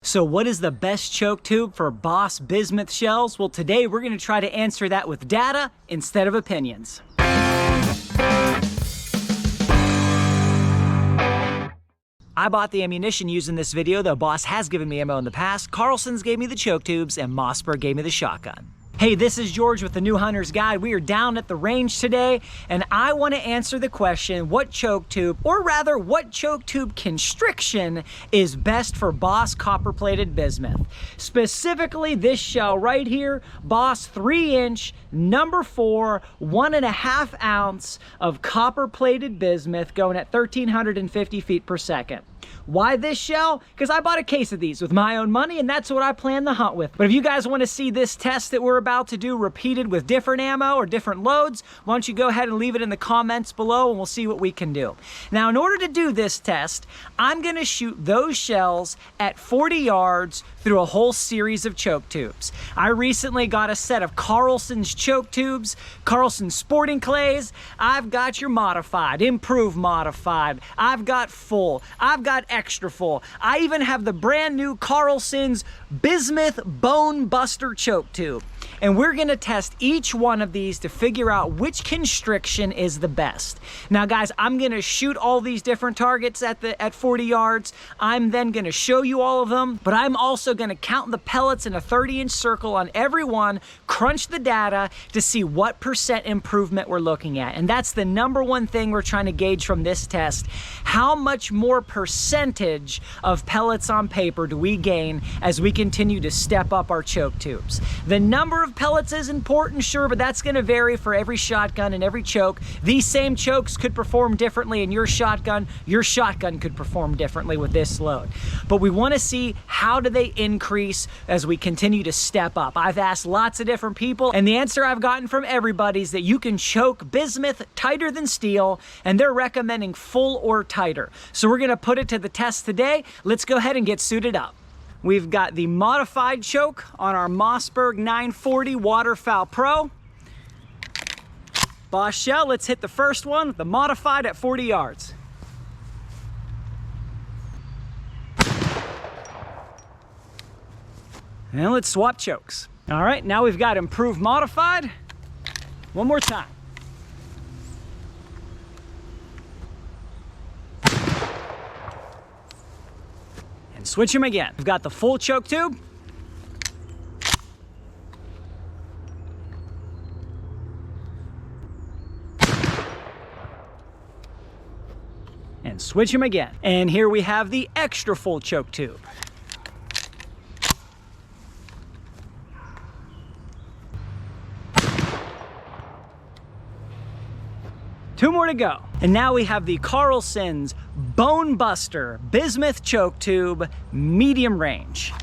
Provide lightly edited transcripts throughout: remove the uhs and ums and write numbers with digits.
So what is the best choke tube for Boss Bismuth shells? Well, today we're going to try to answer that with data instead of opinions. I bought the ammunition used in this video, though Boss has given me ammo in the past. Carlson's gave me the choke tubes, and Mossberg gave me the shotgun. Hey, this is George with the New Hunter's Guide. We are down at the range today, and I want to answer the question, what choke tube, or rather, what choke tube constriction is best for Boss copper-plated bismuth? Specifically, this shell right here, Boss 3-inch, number 4, 1.5 ounce of copper-plated bismuth going at 1,350 feet per second. Why this shell? Because I bought a case of these with my own money, and that's what I plan to hunt with. But if you guys want to see this test that we're about to do repeated with different ammo or different loads, why don't you go ahead and leave it in the comments below and we'll see what we can do. Now, in order to do this test, I'm going to shoot those shells at 40 yards through a whole series of choke tubes. I recently got a set of Carlson's choke tubes, Carlson sporting clays. I've got your modified, improved modified. I've got full. I've got extra full. I even have the brand new Carlson's Bismuth Bone Buster choke tube. And we're gonna test each one of these to figure out which constriction is the best. Now guys, I'm gonna shoot all these different targets at 40 yards. I'm then gonna show you all of them, but I'm also gonna count the pellets in a 30-inch circle on every one, crunch the data to see what % improvement we're looking at. And that's the number one thing we're trying to gauge from this test. How much more percentage of pellets on paper do we gain as we continue to step up our choke tubes? The number of pellets is important, sure, but that's going to vary for every shotgun and every choke. These same chokes could perform differently in your shotgun. Your shotgun could perform differently with this load. But we want to see how do they increase as we continue to step up. I've asked lots of different people, and the answer I've gotten from everybody is that you can choke bismuth tighter than steel, and they're recommending full or tighter. So we're going to put it to the test today. Let's go ahead and get suited up. We've got the modified choke on our Mossberg 940 Waterfowl Pro. Boss shell, let's hit the first one, the modified at 40 yards. And let's swap chokes. All right, now we've got improved modified. One more time. And switch them again. We've got the full choke tube. And switch them again. And here we have the extra full choke tube. Two more to go. And now we have the Carlson's Bone Buster Bismuth choke tube, medium range.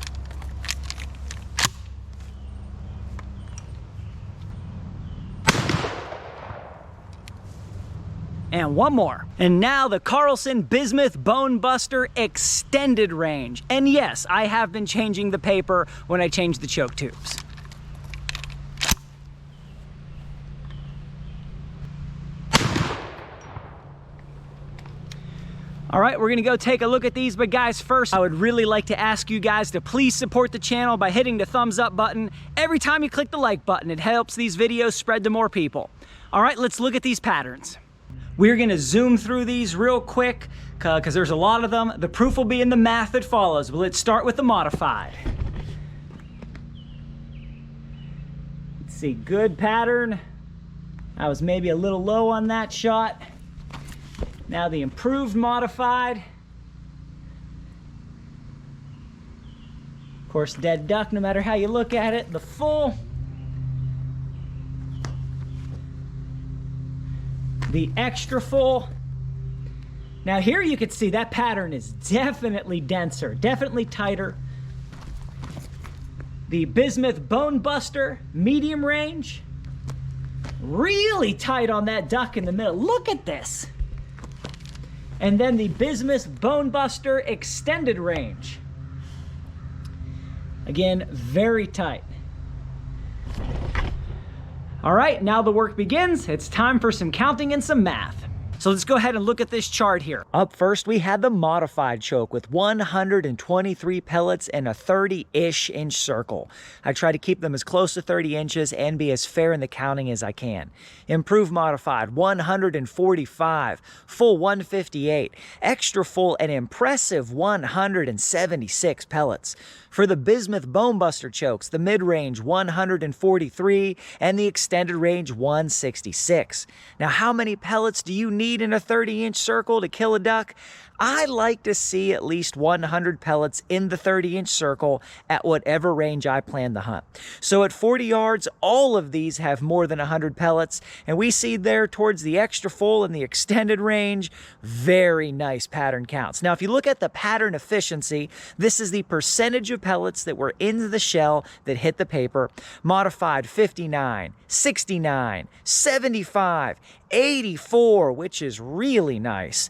And one more. And now the Carlson Bismuth Bone Buster extended range. And yes, I have been changing the paper when I change the choke tubes. All right, we're gonna go take a look at these, but guys, first, I would really like to ask you guys to please support the channel by hitting the thumbs up button. Every time you click the like button, it helps these videos spread to more people. All right, let's look at these patterns. We're gonna zoom through these real quick, because there's a lot of them. The proof will be in the math that follows, but let's start with the modified. Let's see, good pattern. I was maybe a little low on that shot. Now the improved modified. Of course, dead duck, no matter how you look at it. The full. The extra full. Now here you can see that pattern is definitely denser, definitely tighter. The Bismuth Bone Buster, medium range. Really tight on that duck in the middle. Look at this. And then the Bismuth Bone Buster extended range. Again, very tight. All right, now the work begins. It's time for some counting and some math. So So let's go ahead and look at this chart here. Up first, we had the modified choke with 123 pellets in a 30-ish inch circle. I try to keep them as close to 30 inches and be as fair in the counting as I can. Improved modified, 145. Full, 158. Extra full, an impressive 176 pellets. For the Bismuth Bone Buster chokes, the mid-range 143 and the extended range 166. Now, how many pellets do you need in a 30-inch circle to kill a duck? I like to see at least 100 pellets in the 30-inch circle at whatever range I plan to hunt. So at 40 yards, all of these have more than 100 pellets, and we see there towards the extra full and the extended range, very nice pattern counts. Now, if you look at the pattern efficiency, this is the percentage of pellets that were in the shell that hit the paper. Modified 59, 69, 75, 84, which is really nice.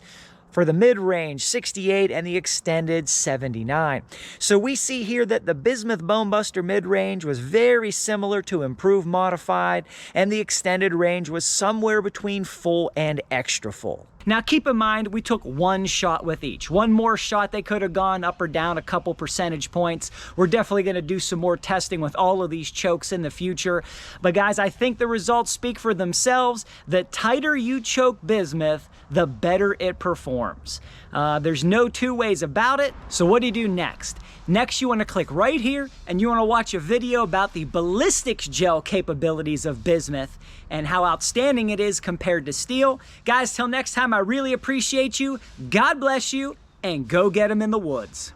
For the mid-range, 68, and the extended, 79. So we see here that the Bismuth Bone Buster mid-range was very similar to improved modified, and the extended range was somewhere between full and extra full. Now keep in mind, we took one shot with each. One more shot, they could have gone up or down a couple percentage points. We're definitely gonna do some more testing with all of these chokes in the future. But guys, I think the results speak for themselves. The tighter you choke bismuth, the better it performs. There's no two ways about it. So what do you do next? Next, you wanna click right here and you wanna watch a video about the ballistics gel capabilities of bismuth and how outstanding it is compared to steel. Guys, till next time, I really appreciate you. God bless you, and go get them in the woods.